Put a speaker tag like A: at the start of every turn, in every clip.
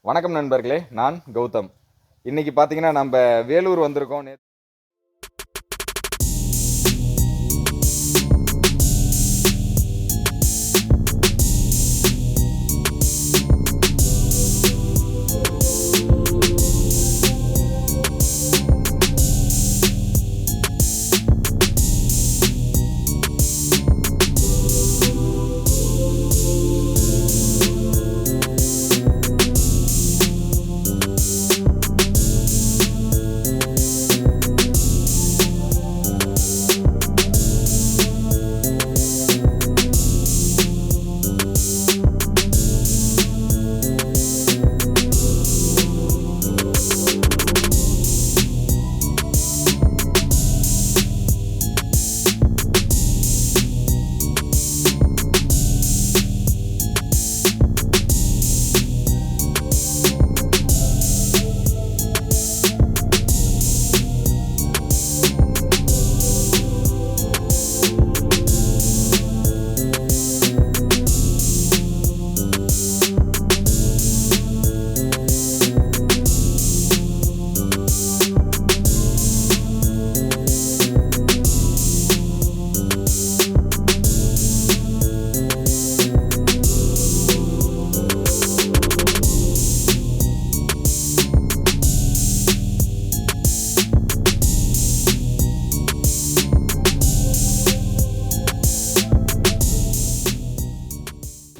A: வணக்கம் நண்பர்களே, நான் கௌதம். இன்னைக்கு பார்த்தீங்கன்னா நம்ம வேலூர் வந்திருக்கோம்.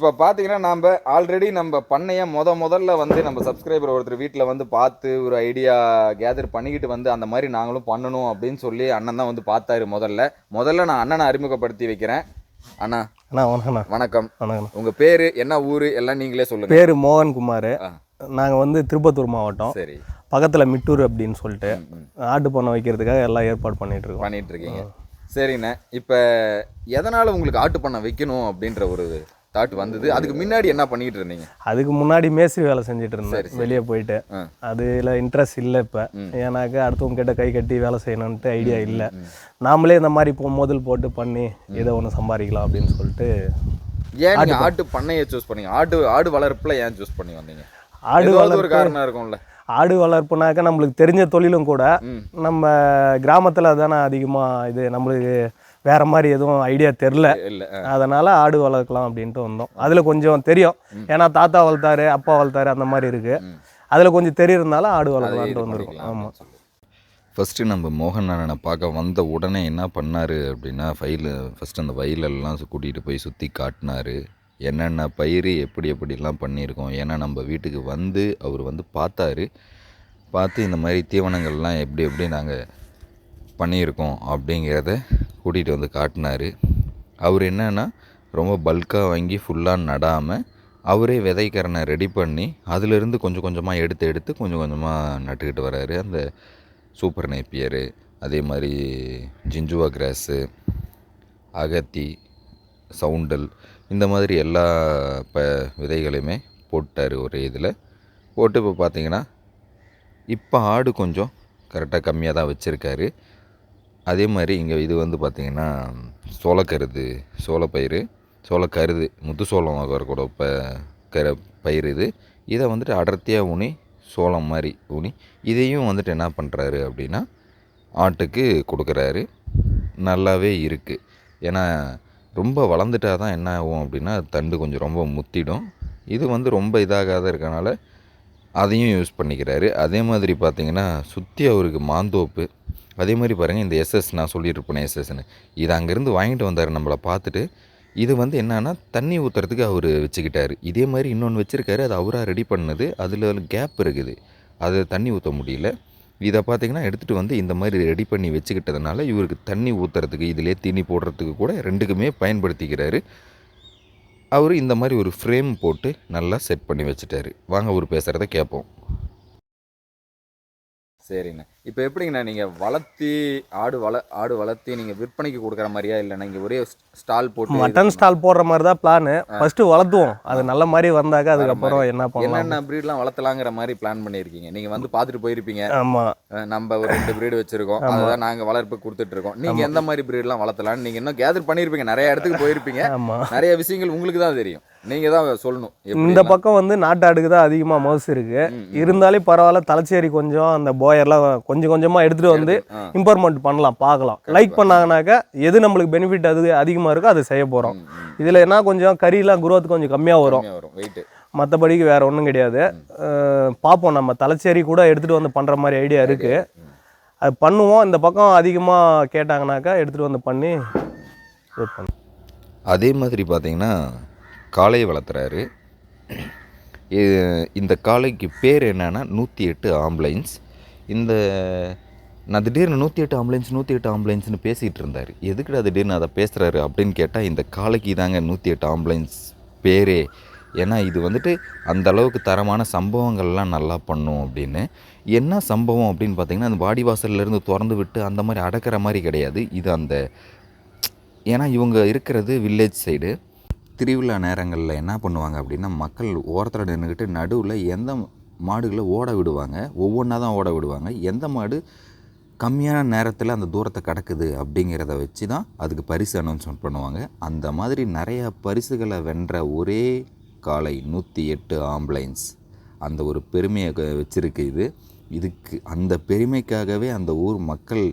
A: இப்போ பார்த்தீங்கன்னா நம்ம ஆல்ரெடி நம்ம பண்ணைய முதல்ல வந்து நம்ம சப்ஸ்கிரைபர் ஒருத்தர் வீட்டில் வந்து பார்த்து ஒரு ஐடியா கேதர் பண்ணிக்கிட்டு வந்து அந்த மாதிரி நாங்களும் பண்ணணும் அப்படின்னு சொல்லி அண்ணன் தான் வந்து பார்த்தாரு. முதல்ல நான் அண்ணனை அறிமுகப்படுத்தி வைக்கிறேன். அண்ணா வணக்கம். உங்கள் பேர் என்ன, ஊர் எல்லாம் நீங்களே சொல்லுங்கள்.
B: பேர் மோகன்குமார். நாங்கள் வந்து திருப்பத்தூர் மாவட்டம்.
A: சரி.
B: பக்கத்தில் மிட்டூர் அப்படின்னு சொல்லிட்டு ஆட்டு பண்ணை வைக்கிறதுக்காக எல்லாம் ஏற்பாடு பண்ணிட்டு இருக்கீங்க.
A: சரிண்ணே, இப்போ எதனால் உங்களுக்கு ஆட்டு பண்ணை வைக்கணும் அப்படின்ற ஒரு தாட் வந்தது? அதுக்கு முன்னாடி என்ன பண்ணிட்டு இருந்தீங்க?
B: அதுக்கு முன்னாடி மேஸ்திரி வேலை செஞ்சுட்டு இருந்தேன் வெளியே போயிட்டு. அதுல இன்ட்ரெஸ்ட் இல்லை இப்போ. ஏன்னாக்கா அடுத்தவங்க கிட்ட கை கட்டி வேலை செய்யணும்ட்டு ஐடியா இல்லை. நாமளே இந்த மாதிரி முதல் போட்டு பண்ணி ஏதோ ஒன்று சம்பாதிக்கலாம் அப்படின்னு சொல்லிட்டு.
A: ஏன் நீங்கள் ஆட்டு பண்ணையை சூஸ் பண்ணீங்க? ஆடு வளர்ப்புல ஏன் சூஸ் பண்ணி வந்தீங்க? ஆடு வளர்ப்பு ஒரு காரணம் இருக்கும்ல.
B: ஆடு வளர்ப்புனாக்கா நம்மளுக்கு தெரிஞ்ச தொழிலும் கூட. நம்ம கிராமத்தில் தானே அதிகமாக இது, நம்மளுக்கு வேற மாதிரி எதுவும் ஐடியா தெரில. அதனால ஆடு வளர்க்கலாம் அப்படின்ட்டு வந்தோம். அதில் கொஞ்சம் தெரியும், ஏன்னா தாத்தா வளர்த்தாரு, அப்பா வளர்த்தாரு, அந்த மாதிரி இருக்கு. அதில் கொஞ்சம் தெரியறதுனால ஆடு வளர்க்கலான்ட்டு வந்திருக்கோம். ஆமாம்.
C: ஃபஸ்ட்டு நம்ம மோகன் அண்ணனை பார்க்க வந்த உடனே என்ன பண்ணார் அப்படின்னா, ஃபஸ்ட்டு அந்த வயலெல்லாம் கூட்டிகிட்டு போய் சுற்றி காட்டினார். என்னென்ன பயிர் எப்படிலாம் பண்ணியிருக்கோம். ஏன்னா நம்ம வீட்டுக்கு வந்து அவர் வந்து பார்த்து இந்த மாதிரி தீவனங்கள்லாம் எப்படி நாங்கள் பண்ணியிருக்கோம் அப்படிங்கிறத கூட்டிகிட்டு வந்து காட்டினார். அவர் என்னன்னா ரொம்ப பல்காக வாங்கி ஃபுல்லாக நடாமல் அவரே விதைக்கரணை ரெடி பண்ணி அதிலிருந்து கொஞ்சம் கொஞ்சமாக எடுத்து கொஞ்சம் கொஞ்சமாக நட்டுக்கிட்டு வராரு. அந்த சூப்பர் நேப்பியரு, அதே மாதிரி ஜிஞ்சுவா கிராஸு, அகத்தி, சவுண்டல், இந்த மாதிரி எல்லா விதைகளையுமே போட்டார் ஒரே இதில் போட்டு. இப்போ பார்த்திங்கன்னா இப்போ ஆடு கொஞ்சம் கரெக்டாக கம்மியாக தான் வச்சுருக்காரு. அதே மாதிரி இங்கே இது வந்து பார்த்திங்கன்னா சோளக்கருது, முத்து சோளம் கூட பயிர் இது. இதை வந்துட்டு அடர்த்தியாக ஊனி சோளம் மாதிரி ஊனி இதையும் வந்துட்டு என்ன பண்ணுறாரு அப்படின்னா ஆட்டுக்கு கொடுக்குறாரு. நல்லாவே இருக்குது. ஏன்னா ரொம்ப வளர்ந்துட்டால் தான் என்ன ஆகும் அப்படின்னா தண்டு கொஞ்சம் ரொம்ப முத்திடும். இது வந்து ரொம்ப இதாகாத இருக்கனால அதையும் யூஸ் பண்ணிக்கிறாரு. அதே மாதிரி பார்த்திங்கன்னா சுற்றி அவருக்கு மாந்தோப்பு. அதே மாதிரி பாருங்கள், இந்த நான் சொல்லியிருப்பேன் எஸ்எஸ்ன்னு, இது அங்கேருந்து வாங்கிட்டு வந்தார் நம்மளை பார்த்துட்டு. இது வந்து என்னன்னா தண்ணி ஊற்றுறதுக்கு அவர் வச்சுக்கிட்டார். இதே மாதிரி இன்னொன்று வச்சுருக்காரு, அது அவராக ரெடி பண்ணது. அதில் கேப் இருக்குது, அதை தண்ணி ஊற்ற முடியல. இதை பார்த்திங்கன்னா எடுத்துகிட்டு வந்து இந்த மாதிரி ரெடி பண்ணி வச்சுக்கிட்டதுனால இவருக்கு தண்ணி ஊற்றுறதுக்கு, இதிலே தீனி போடுறதுக்கு கூட ரெண்டுக்குமே பயன்படுத்திக்கிறாரு. அவர் இந்த மாதிரி ஒரு ஃப்ரேம் போட்டு நல்லா செட் பண்ணி வச்சுட்டாரு. வாங்க அவர் பேசுகிறத கேட்போம்.
A: சரிண்ணே, இப்போ எப்படிங்கண்ணா நீங்கள் ஆடு வளர்த்தி நீங்கள் விற்பனைக்கு கொடுக்குற மாதிரியா இல்லை நீங்கள் ஒரே ஸ்டால் போட்டு
B: மட்டன் ஸ்டால் போடுற மாதிரி தான் பிளான். ஃபர்ஸ்ட் வளர்த்துவோம், அது நல்ல மாதிரி வந்தாக்க அதுக்கப்புறம் என்ன பண்ணலாம்,
A: என்னென்ன ப்ரீட்லாம் வளர்த்தலாங்கிற மாதிரி பிளான் பண்ணியிருக்கீங்க. நீங்கள் வந்து பார்த்துட்டு போயிருப்பீங்க.
B: ஆமாம்,
A: நம்ம ஒரு 2 ப்ரீடு வச்சிருக்கோம், அதுதான் நாங்கள் வளர்ப்பு கொடுத்துட்டு இருக்கோம். நீங்கள் எந்த மாதிரி ப்ரீட்லாம் வளர்த்தலான்னு நீங்கள் இன்னும் கேதர் பண்ணியிருப்பீங்க, நிறைய இடத்துக்கு போயிருப்பீங்க, நிறைய விஷயங்கள் உங்களுக்கு தான் தெரியும், நீங்கள் தான் சொல்லணும்.
B: இந்த பக்கம் வந்து நாட்டாடுக்கு தான் அதிகமாக மவுசு இருக்கு. இருந்தாலும் பரவாயில்ல, தலைச்சேரி கொஞ்சம் அந்த போயர்லாம் கொஞ்சம் கொஞ்சமாக எடுத்துகிட்டு வந்து இம்ப்ரூவ்மெண்ட் பண்ணலாம், பார்க்கலாம். லைக் பண்ணாங்கனாக்கா எது நம்மளுக்கு பெனிஃபிட் அது அதிகமாக இருக்கோ அதை செய்ய போகிறோம். இதில் என்ன கொஞ்சம் கறியெலாம் குரோத் கொஞ்சம் கம்மியாக வரும்,
A: வெயிட்,
B: மற்றபடிக்கு வேறு ஒன்றும் கிடையாது. பார்ப்போம், நம்ம தலைச்சேரி கூட எடுத்துகிட்டு வந்து பண்ணுற மாதிரி ஐடியா இருக்குது, அது பண்ணுவோம். இந்த பக்கம் அதிகமாக கேட்டாங்கனாக்கா எடுத்துகிட்டு வந்து பண்ணி பண்ணுவோம்.
C: அதே மாதிரி பார்த்திங்கன்னா காளை வளர்த்துறாரு. இந்த காளைக்கு பேர் என்னென்னா 108 ஆம்புலன்ஸ். இந்த நான் திடீர்னு 108 ஆம்புலன்ஸ்னு பேசிகிட்டு இருந்தார். எதுக்குடா திடீர்னு அதை பேசுகிறாரு அப்படின்னு கேட்டால், இந்த காளைக்கு தாங்க 108 ஆம்புலன்ஸ் பேரே. ஏன்னா இது வந்துட்டு அந்த அளவுக்கு தரமான சம்பவங்கள்லாம் நல்லா பண்ணும் அப்படின்னு. என்ன சம்பவம் அப்படின்னு பார்த்திங்கன்னா, அந்த வாடிவாசல்லேருந்து திறந்து விட்டு அந்த மாதிரி அடக்கிற மாதிரி கிடையாது இது. அந்த ஏன்னா இவங்க இருக்கிறது வில்லேஜ் சைடு. திருவிழா நேரங்களில் என்ன பண்ணுவாங்க அப்படின்னா, மக்கள் ஓரத்தில் நின்றுக்கிட்டு நடுவில் எந்த மாடுகளை ஓட விடுவாங்க, ஒவ்வொன்றா தான் ஓட விடுவாங்க. எந்த மாடு கம்மியான நேரத்தில் அந்த தூரத்தை கடக்குது அப்படிங்கிறத வச்சு தான் அதுக்கு பரிசு அனௌன்ஸ்மெண்ட் பண்ணுவாங்க. அந்த மாதிரி நிறையா பரிசுகளை வென்ற ஒரே காளை 108 ஆம்புலன்ஸ். அந்த ஒரு பெருமையை வச்சுருக்கு இதுக்கு. அந்த பெருமைக்காகவே அந்த ஊர் மக்கள்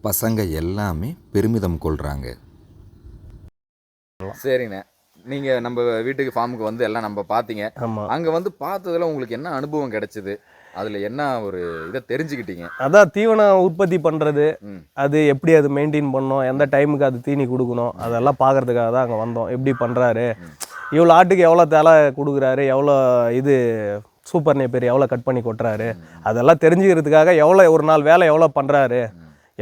C: பசங்க எல்லாமே பெருமிதம் கொள்கிறாங்க.
A: சரிண்ணே, நீங்கள் நம்ம வீட்டுக்கு ஃபார்முக்கு வந்து எல்லாம் நம்ம பார்த்தீங்க. அங்கே வந்து பார்த்ததுல உங்களுக்கு என்ன அனுபவம் கிடைச்சிது, அதில் என்ன ஒரு இதை தெரிஞ்சுக்கிட்டீங்க?
B: அதான் தீவனம் உற்பத்தி பண்ணுறது, அது எப்படி அது மெயின்டைன் பண்ணணும், எந்த டைமுக்கு அது தீனி கொடுக்கணும், அதெல்லாம் பார்க்குறதுக்காக தான் அங்கே வந்தோம். எப்படி பண்ணுறாரு, இவ்வளோ ஆட்டுக்கு எவ்வளோ தலை கொடுக்குறாரு, எவ்வளோ இது சூப்பர் நேப்பர் எவ்வளோ கட் பண்ணி கொட்டுறாரு, அதெல்லாம் தெரிஞ்சுக்கிறதுக்காக, எவ்வளோ ஒரு நாள் வேலை எவ்வளோ பண்ணுறாரு,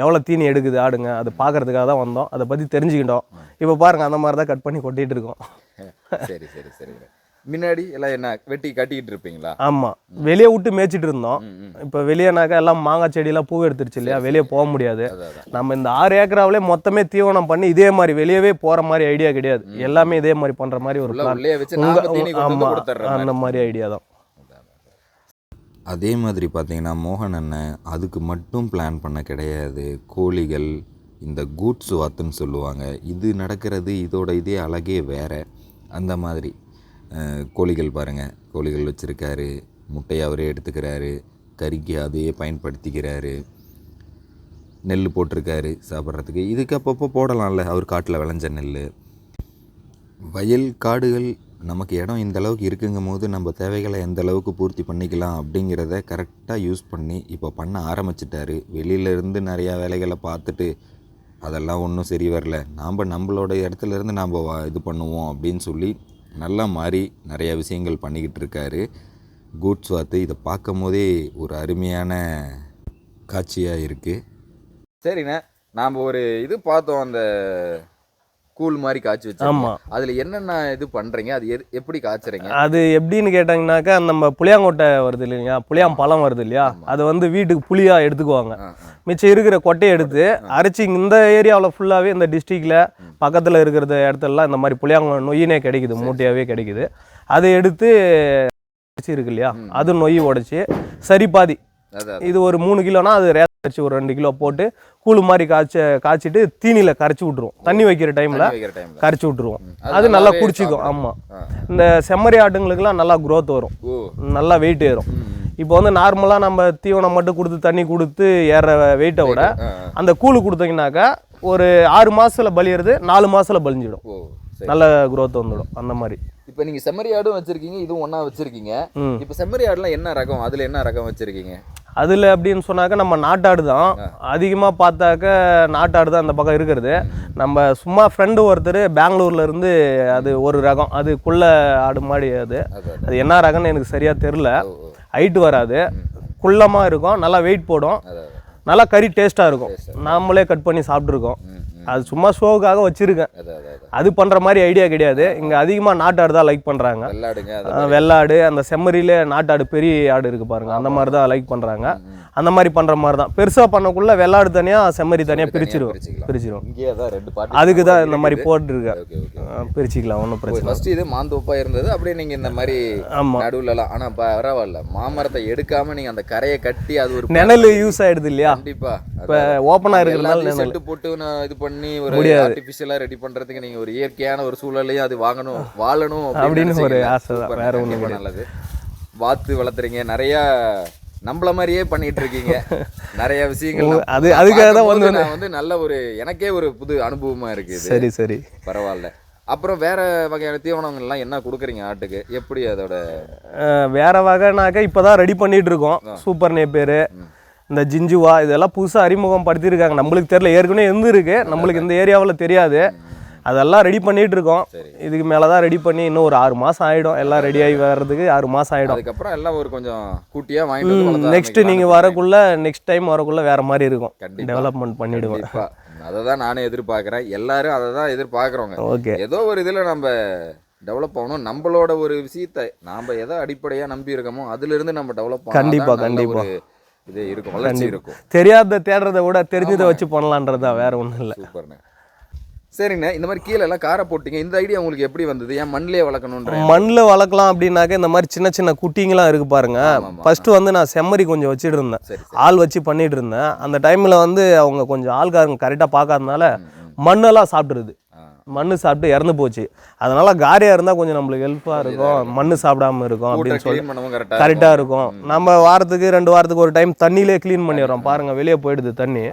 B: எவ்வளோ தீனி எடுக்குது ஆடுங்க, அது பார்க்குறதுக்காக தான் வந்தோம். அதை பற்றி தெரிஞ்சுக்கிட்டோம். இப்போ பாருங்கள், அந்த மாதிரி தான் கட் பண்ணி கொட்டிகிட்டு இருக்கோம்.
A: சரி சரி சரி. முன்னாடி எல்லாம் என்ன வெட்டி கட்டிக்கிட்டு இருப்பீங்களா?
B: ஆமாம், வெளியே விட்டு மேய்ச்சிட்டு இருந்தோம். இப்போ வெளியேனாக்கா எல்லாம் மாங்காய் செடியெல்லாம் பூ எடுத்துருச்சு இல்லையா, வெளியே போக முடியாது. நம்ம இந்த 6 ஏக்கராவிலே மொத்தமே தீவனம் பண்ணி இதே மாதிரி வெளியவே போகிற மாதிரி ஐடியா கிடையாது. எல்லாமே இதே மாதிரி பண்ணுற மாதிரி ஒரு பிளான். ஆமாம், அந்த மாதிரி ஐடியா தான்.
C: அதே மாதிரி பார்த்திங்கன்னா மோகன் அண்ணன் அதுக்கு மட்டும் பிளான் பண்ண கிடையாது. கோழிகள், இந்த கூட்ஸ் வாத்துன்னு சொல்லுவாங்க, இது நடக்கிறது, இதே அழகே வேறு. அந்த மாதிரி கோழிகள் பாருங்கள், கோழிகள் வச்சுருக்காரு, முட்டையை அவரே எடுத்துக்கிறாரு, கறிக்கு அதையே பயன்படுத்திக்கிறாரு, நெல் போட்டிருக்காரு சாப்பிட்றதுக்கு. இதுக்கு அப்பப்போ போடலாம்ல, அவர் காட்டில் விளைஞ்ச நெல். வயல் காடுகள் நமக்கு இடம் இந்த அளவுக்கு இருக்குங்கும் போது நம்ம தேவைகளை எந்த அளவுக்கு பூர்த்தி பண்ணிக்கலாம் அப்படிங்கிறத கரெக்டாக யூஸ் பண்ணி இப்போ பண்ண ஆரம்பிச்சிட்டாரு. வெளியிலேருந்து நிறையா வேலைகளை பார்த்துட்டு அதெல்லாம் ஒன்றும் சரி வரல, நம்மளோட இடத்துலேருந்து நாம் இது பண்ணுவோம் அப்படின்னு சொல்லி நல்லா மாறி நிறையா விஷயங்கள் பண்ணிக்கிட்டு இருக்காரு. கூட்ஸ் வாத்து இதை பார்க்கும் போதே ஒரு அருமையான காட்சியாக இருக்குது.
A: சரிண்ணே, நாம் ஒரு இது பார்த்தோம், அந்த கூல் மாதிரி காய்ச்சி வச்சு.
B: ஆமாம்,
A: அதில் என்னென்ன இது பண்ணுறீங்க, அது எப்படி காய்ச்சுறீங்க?
B: அது எப்படின்னு கேட்டாங்கனாக்கா, நம்ம புளியாங்கொட்டை வருது இல்லையா, புளியாம்பழம் வருது இல்லையா, அதை வந்து வீட்டுக்கு புளியாக எடுத்துக்குவாங்க. மிச்சம் இருக்கிற கொட்டையை எடுத்து அரைச்சி இந்த ஏரியாவில் ஃபுல்லாகவே, இந்த டிஸ்ட்ரிக்டில் பக்கத்தில் இருக்கிற இடத்துலலாம் இந்த மாதிரி புளியாங்க நொய்யினே கிடைக்குது, மூட்டையாகவே கிடைக்குது. அதை எடுத்து இருக்கு இல்லையா, அது நொய் உடைச்சி சரி பாதி, இது ஒரு 3 கிலோனா அது கரைச்சி ஒரு 2 கிலோ போட்டு கூழு மாதிரி காய்ச்சிட்டு தீனியில் கரைச்சி விட்ருவோம். தண்ணி வைக்கிற டைமில் கரைச்சி விட்ருவோம், அது நல்லா குடிச்சிக்கும். ஆமாம், இந்த செம்மறி ஆட்டுங்களுக்கெல்லாம் நல்லா குரோத் வரும், நல்லா வெயிட் ஏறும். இப்போ வந்து நார்மலாக நம்ம தீவனம் மட்டும் கொடுத்து தண்ணி கொடுத்து ஏற வெயிட்டை விட அந்த கூழு கொடுத்தீங்கன்னாக்கா ஒரு 6 மாதத்தில் பலியிறது 4 மாதத்தில் பலிஞ்சிடும், நல்ல குரோத் வந்துடும். அந்த மாதிரி
A: இப்போ நீங்கள் செம்மறி ஆடும் வச்சுருக்கீங்க, இதுவும் ஒன்றா வச்சுருக்கீங்க. இப்போ செம்மறி ஆடுலாம் என்ன ரகம், அதில் என்ன ரகம் வச்சுருக்கீங்க?
B: அதில் அப்படின்னு சொன்னாக்க நம்ம நாட்டாடு தான் அதிகமாக பார்த்தாக்க, நாட்டாடு தான் இந்த பக்கம் இருக்கிறது. நம்ம சும்மா ஃப்ரெண்டு ஒருத்தர் பெங்களூர்லேருந்து அது ஒரு ரகம், அது குள்ள ஆடு மாடி, அது என்ன ரகம்னு எனக்கு சரியாக தெரில. ஹைட்டு வராது, குள்ளமாக இருக்கும், நல்லா வெயிட் போடும், நல்லா கறி டேஸ்ட்டாக இருக்கும். நாமளே கட் பண்ணி சாப்பிட்ருக்கோம். அது சும்மா ஷோவுக்காக வச்சுருக்கேன். அது பண்ணுற மாதிரி ஐடியா கிடையாது. இங்கே அதிகமாக நாட்டாடு தான் லைக் பண்ணுறாங்க. வெள்ளாடு, அந்த செம்மறியிலே நாட்டாடு பெரிய ஆடு இருக்குது பாருங்கள், அந்த மாதிரி தான் லைக் பண்ணுறாங்க. அந்த மாதிரி பண்ணுற மாதிரி தான். பெருசாக பண்ணக்குள்ளே வெள்ளாடு தனியாக செம்மறி தனியாக பிரிச்சிருவோம். அதுக்கு தான் இந்த மாதிரி போட்டுருக்கேன். பிரிச்சிக்கலாம், ஒன்றும் பிரச்சனை.
A: ஃபர்ஸ்ட் இது மாந்தோப்பாக இருந்தது, அப்படியே நீங்கள் இந்த மாதிரி நடுவுலலாம். ஆனால் பரவாயில்ல, மாமரத்தை எடுக்காமல் நீங்கள் அந்த கரையை கட்டி அது ஒரு
B: நிழல் யூஸ் ஆகிடுது இல்லையா?
A: கண்டிப்பாக.
B: இப்போ ஓப்பனாக இருக்கிறதுனால
A: செட்டு போட்டு நான் இது பண்ணி ஒரு ஆர்டிஃபிஷியலாக ரெடி பண்ணுறதுக்கு நீங்கள் ஒரு இயற்கையான ஒரு சூழலையும் அது வாழணும் அப்படின்னு ஒரு ஆசை தான். வேற ஒன்றும் நல்லது. வாத்து வளர்த்துறீங்க, நிறையா நம்மள மாதிரியே பண்ணிட்டு இருக்கீங்க, நிறைய விஷயங்கள்.
B: அதுக்காக தான்
A: வந்து நல்ல ஒரு எனக்கே ஒரு புது அனுபவமா இருக்கு.
B: சரி சரி,
A: பரவாயில்ல. அப்புறம் வேற வகையான தீவனங்கள்லாம் என்ன கொடுக்குறீங்க ஆட்டுக்கு? எப்படி அதோட
B: வேற வகைனாக்க இப்போதான் ரெடி பண்ணிட்டு இருக்கோம். சூப்பர் நேப்பேரு, இந்த ஜிஞ்சுவா, இதெல்லாம் புதுசாக அறிமுகம் படுத்திருக்காங்க. நம்மளுக்கு தெரியல, ஏற்கனவே இருந்துருக்கு, நம்மளுக்கு இந்த ஏரியாவில் தெரியாது. அதெல்லாம் ரெடி பண்ணிட்டு இருக்கோம். இதுக்கு மேலே தான் ரெடி பண்ணி இன்னும் ஒரு 6 மாதம் ஆகிடும். எல்லாம் ரெடி ஆகி வர்றதுக்கு 6 மாதம் ஆகிடும்.
A: அதுக்கப்புறம் எல்லாம் ஒரு கொஞ்சம் கூட்டியாக வாங்கிட்டு
B: நெக்ஸ்ட் நீங்கள் வரக்குள்ள நெக்ஸ்ட் டைம் வரக்குள்ள வேற மாதிரி இருக்கும். டெவலப்மெண்ட் பண்ணிடுவோம்.
A: அதை தான் நானே எதிர்பார்க்குறேன். எல்லாரும் அதை தான் எதிர்பார்க்குறோங்க.
B: ஓகே,
A: ஏதோ ஒரு இதில் நம்ம டெவலப் ஆகணும். நம்மளோட ஒரு விஷயத்தை நாம் எதை அடிப்படையாக நம்பி இருக்கோமோ அதிலிருந்து நம்ம டெவலப் பண்ணணும்.
B: கண்டிப்பாக
A: இது இருக்கும், வளர்ச்சி இருக்கும்.
B: தெரியாத தேடுறதை விட தெரிஞ்சதை வச்சு பண்ணலான்றதா, வேற ஒன்றும் இல்லை.
A: சூப்பர்ண்ணே. சரிண்ணே, இந்த மாதிரி கீழே எல்லாம் காரை போட்டிங்க, இந்த ஐடியா உங்களுக்கு எப்படி வந்தது? ஏன் மண்ணிலே வளர்க்கணுன்ற?
B: மண்ணில் வளர்க்கலாம் அப்படின்னாக்க இந்த மாதிரி சின்ன சின்ன குட்டிங்களாம் இருக்குது பாருங்க. ஃபர்ஸ்ட்டு வந்து நான் செம்மறி கொஞ்சம் வச்சுட்டு இருந்தேன், ஆள் வச்சு பண்ணிட்டு இருந்தேன். அந்த டைமில் வந்து அவங்க கொஞ்சம் ஆள்காரங்க கரெக்டாக பார்க்காதனால மண்ணெல்லாம் சாப்பிட்ருது. மண் சாப்பிட்டு இறந்து போச்சு. அதனால காரியாக இருந்தால் கொஞ்சம் நம்மளுக்கு ஹெல்ப்பாக இருக்கும், மண் சாப்பிடாம இருக்கும் அப்படின்னு சொல்லி கரெக்டாக இருக்கும். நம்ம வாரத்துக்கு 2 வாரத்துக்கு ஒரு டைம் தண்ணியிலே க்ளீன் பண்ணிடுறோம். பாருங்கள், வெளியே போயிடுது தண்ணி,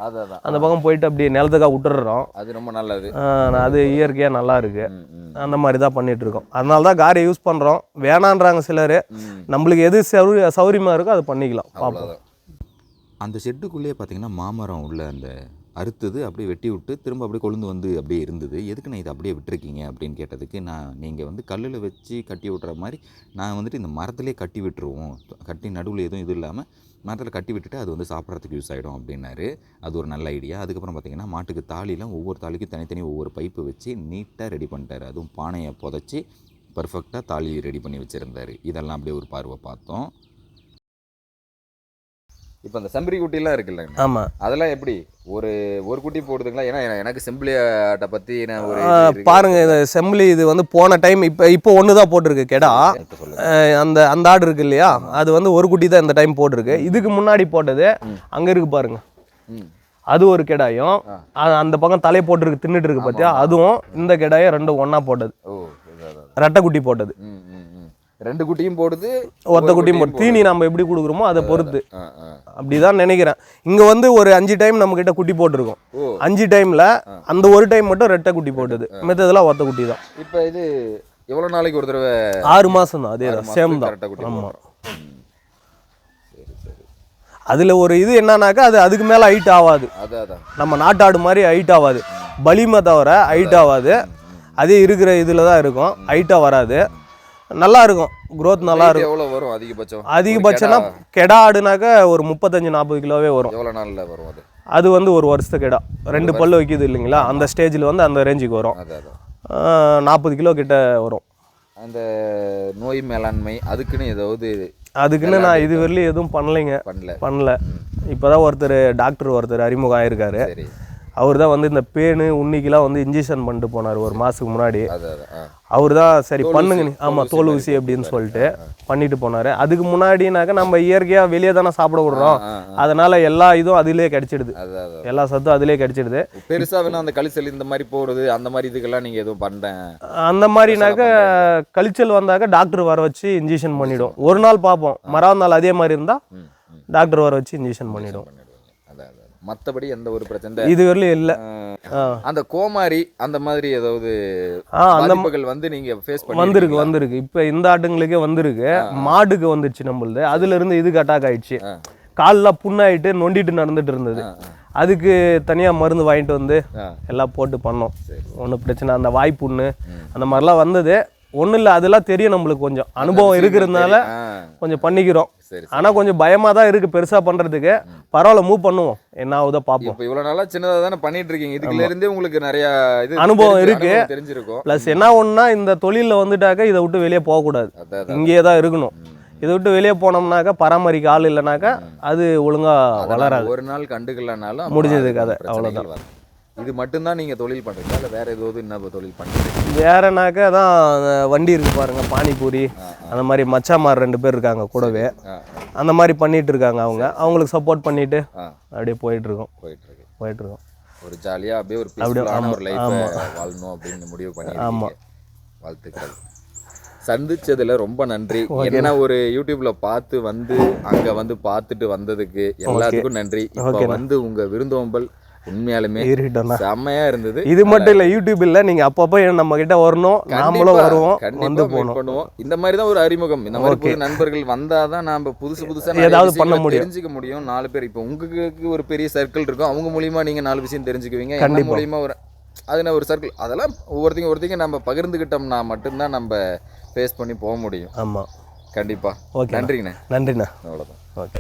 B: அந்த பக்கம் போயிட்டு அப்படியே நிலத்துக்காக விட்டுடுறோம்.
A: அது ரொம்ப நல்லது.
B: அது இயற்கையாக நல்லா இருக்கு. அந்த மாதிரி தான் பண்ணிட்டு இருக்கோம். அதனால தான் காரியை யூஸ் பண்ணுறோம். வேணான்றாங்க சிலர், நம்மளுக்கு எது சௌரியமாக இருக்கோ அதை பண்ணிக்கலாம். பார்ப்போம்.
C: அந்த ஷெட்டுக்குள்ளேயே பார்த்தீங்கன்னா மாமரம் உள்ள அந்த அறுத்தது அப்படியே வெட்டி விட்டு திரும்ப அப்படியே கொழுந்து வந்து அப்படியே இருந்தது. எதுக்கு நான் இதை அப்படியே விட்டுருக்கீங்க அப்படின்னு கேட்டதுக்கு, நீங்கள் வந்து கல்லில் வச்சு கட்டி விட்டுற மாதிரி நான் வந்துட்டு இந்த மரத்துலேயே கட்டி விட்டுருவோம், கட்டி நடுவில் எதுவும் இது இல்லாமல் மரத்தில் கட்டி விட்டுட்டு அது வந்து சாப்பிட்றதுக்கு யூஸ் ஆகிடும் அப்படின்னாரு. அது ஒரு நல்ல ஐடியா. அதுக்கப்புறம் பார்த்திங்கன்னா மாட்டுக்கு தாலிலாம் ஒவ்வொரு தாலிக்கும் தனித்தனி ஒவ்வொரு பைப்பு வச்சு நீட்டாக ரெடி பண்ணிட்டார். அதுவும் பானையை புதைச்சி பர்ஃபெக்டாக தாலி ரெடி பண்ணி வச்சுருந்தார். இதெல்லாம் அப்படியே ஒரு பார்வை பார்த்தோம்.
A: இப்போ அந்த செம்பரி குட்டிலாம் இருக்குல்ல,
B: ஆமாம்,
A: அதெல்லாம் எப்படி ஒரு குட்டி போடுதுங்களா? ஏன்னா எனக்கு செம்பிளி ஆட்டை பற்றி நான் ஒரு
B: பாருங்க, இந்த செம்பிளி இது வந்து போன டைம் இப்போ ஒன்று தான் போட்டிருக்கு கெடா. அந்த ஆடு இருக்கு இல்லையா, அது வந்து ஒரு குட்டி தான் இந்த டைம் போட்டிருக்கு. இதுக்கு முன்னாடி போட்டது அங்கே இருக்கு பாருங்க, அது ஒரு கெடாயும் அந்த பக்கம் தலையை போட்டுருக்கு தின்னுட்டு இருக்கு பார்த்தியா, அதுவும் இந்த கெடாயும் ரெண்டும் ஒன்றா போட்டது, ரெட்டை குட்டி போட்டது.
A: 2 குட்டியும் போடுது,
B: ஒத்த குட்டியும் போடுது. தீனி நம்ம எப்படி கொடுக்குறோமோ அதை பொறுத்து அப்படிதான் நினைக்கிறேன். இங்க வந்து ஒரு 5 டைம் நம்ம கிட்ட குட்டி போட்டிருக்கோம். 5 டைம்ல அந்த ஒரு டைம் மட்டும் ரெட்டை குட்டி போட்டது, மித்ததெல்லாம் ஒத்த குட்டி தான்.
A: இப்போ இது எவ்வளவு நாளைக்கு ஒரு தடவை?
B: 6 மாசம் தான், அதே தான், சேம் தான். ஆமா, அதுல ஒரு இது என்னன்னாக்கா அது அதுக்கு மேல ஹைட் ஆகாது. நம்ம நாட்டாடு மாதிரி ஹைட் ஆகாது, பலிமை தவிர ஹைட் ஆகாது. அதே இருக்கிற இதுல தான் இருக்கும், ஹைட்டா வராது. நல்லா இருக்கும், க்ரோத் நல்லா இருக்கும்.
A: எவ்வளவு வரும் அதிகபட்சம்?
B: அதிகபட்சம்னா கெடா ஆடுனாக்க ஒரு 35-40 கிலோவே வரும்.
A: எவ்வளவு நாள்ல வரும் அது?
B: அது வந்து ஒரு வருஷத்து கெடா, 2 பல்லு வைக்குது இல்லைங்களா, அந்த ஸ்டேஜில் வந்து அந்த ரேஞ்சுக்கு வரும். 40 கிலோ கிட்ட வரும்.
A: அந்த நோய் மேலாண்மை அதுக்குன்னு ஏதாவது?
B: அதுக்குன்னு நான் இது வரலையும் எதுவும் பண்ணல. இப்போதான் டாக்டர் அறிமுகம் ஆயிருக்காரு. அவர் தான் வந்து இந்த பேனு உன்னிக்கெல்லாம் வந்து இன்ஜெக்ஷன் பண்ணிட்டு போனார் ஒரு மாதத்துக்கு முன்னாடி. அவர் தான் சரி பண்ணுங்க, ஆமாம் தோல் ஊசி அப்படின்னு சொல்லிட்டு பண்ணிட்டு போனார். அதுக்கு முன்னாடினாக்க நம்ம இயற்கையாக வெளியே தானே சாப்பிட விடுறோம், அதனால எல்லா இதுவும் அதிலே கிடைச்சிடுது, எல்லா சத்தும் அதிலே கிடைச்சிடுது.
A: பெருசாக வேணும் அந்த கழிச்சல் இந்த மாதிரி போடுறது, அந்த மாதிரி இதுக்கெல்லாம் நீங்கள் எதுவும் பண்ணுறேன்?
B: அந்த மாதிரினாக்க கழிச்சல் வந்தாக்க டாக்டர் வர வச்சு இன்ஜெக்ஷன் பண்ணிவிடும். ஒரு நாள் பார்ப்போம், மறாவது நாள் அதே மாதிரி இருந்தால் டாக்டர் வர வச்சு இன்ஜெக்ஷன் பண்ணிவிடும்.
A: மற்றபடி எந்த ஒரு பிரச்சனை
B: இது வரலையும் இல்லை.
A: அந்த கோமாரி அந்த மாதிரி ஏதாவது அந்த மக்கள் வந்து நீங்க ஃபேஸ் பண்ணி
B: வந்திருக்கு. இப்போ இந்த ஆட்டுங்களுக்கே வந்திருக்கு, மாடுக்கு வந்துருச்சு நம்மளுது. அதுல இருந்து இதுக்கு அட்டாக் ஆயிடுச்சு, காலில் புண்ணாயிட்டு நொண்டிட்டு நடந்துட்டு இருந்தது. அதுக்கு தனியாக மருந்து வாங்கிட்டு வந்து எல்லாம் போட்டு பண்ணோம். ஒன்றும் பிரச்சனை, அந்த வாய்ப்புண்ணு அந்த மாதிரிலாம் வந்தது ஒன்றும் இல்லை. அதெல்லாம் தெரியும் நம்மளுக்கு, கொஞ்சம் அனுபவம் இருக்கிறதுனால கொஞ்சம் பண்ணிக்கிறோம்.
A: சரி
B: ஆனால் கொஞ்சம் பயமாக தான் இருக்குது பெருசாக பண்ணுறதுக்கு. பரவாயில்ல, மூவ் பண்ணுவோம், என்ன ஆகுதோ பார்ப்போம்.
A: இப்போ இவ்வளோ நாளாக சின்னதாக தானே பண்ணிட்டு இருக்கீங்க, இதுல இருந்தே உங்களுக்கு நிறைய இது
B: அனுபவம் இருக்கு,
A: தெரிஞ்சிருக்கும்.
B: ப்ளஸ் என்ன ஒன்றுனா இந்த தொழிலில் வந்துட்டாக்க இதை விட்டு வெளியே போகக்கூடாது, இங்கேயே தான் இருக்கணும். இதை விட்டு வெளியே போனோம்னாக்கா பராமரிக்க ஆள் இல்லைனாக்கா அது ஒழுங்காக வளராது.
A: ஒரு நாள் கண்டுக்கலனாலும்
B: முடிஞ்சது கதை, அவ்வளோதான்.
A: இது மட்டும்தான் நீங்கள் தொழில் பண்ணுறீங்களா இல்லை வேறு ஏதாவது என்ன தொழில் பண்ணுறீங்க?
B: வேறனாக்கா தான் வண்டி இருக்குது பாருங்கள், பானிபூரி அந்த மாதிரி. மச்சாமார் 2 பேர் இருக்காங்க கூடவே, அந்த மாதிரி பண்ணிட்டு இருக்காங்க. அவங்களுக்கு சப்போர்ட் பண்ணிட்டு அப்படியே போயிட்டுருக்கோம்.
A: ஒரு ஜாலியாக அப்படியே ஒரு பீஸ்ஃபுல்லான ஒரு லைஃப் வாழணும் அப்படின்னு முடிவு பண்ணி.
B: ஆமாம்,
A: வாழ்த்துக்கள். சந்திச்சதுல ரொம்ப நன்றி. என்ன ஒரு யூடியூப்ல பார்த்து வந்து அங்க வந்து பார்த்துட்டு வந்ததுக்கு எல்லாத்துக்கும் நன்றி. இப்போ வந்து உங்க விருந்தோம்பல் உண்மையாலுமே செம்மையா இருந்தது.
B: இது மட்டும் இல்ல, யூடியூப் இல்ல, நீங்க அப்பப்போ நம்ம கிட்ட வரணும், நாமளும் வருவோம், வந்து
A: பண்ணுவோம். இந்த மாதிரி தான் ஒரு அறிமுகம். இந்த மாதிரி புது நண்பர்கள் வந்தாதான் நாம புதுசா
B: ஏதாவது பண்ண முடியும்,
A: தெரிஞ்சுக்க முடியும். 4 பேர் இப்போ உங்களுக்கு ஒரு பெரிய சர்க்கிள் இருக்கும், அவங்க மூலியமா நீங்க 4 விஷயம் தெரிஞ்சுக்குவீங்க. என்ன மூலியமா ஒரு அதுனா ஒரு சர்க்கிள், அதெல்லாம் ஒவ்வொருத்தையும் நம்ம பகிர்ந்துக்கிட்டோம்னா மட்டும்தான் நம்ம ஃபேஸ் பண்ணி போக முடியும்.
B: ஆமா,
A: கண்டிப்பா.
B: ஓகே,
A: நன்றிண்ணா.
B: நன்றிண்ணா.
A: அவ்வளோதான்.
B: ஓகே.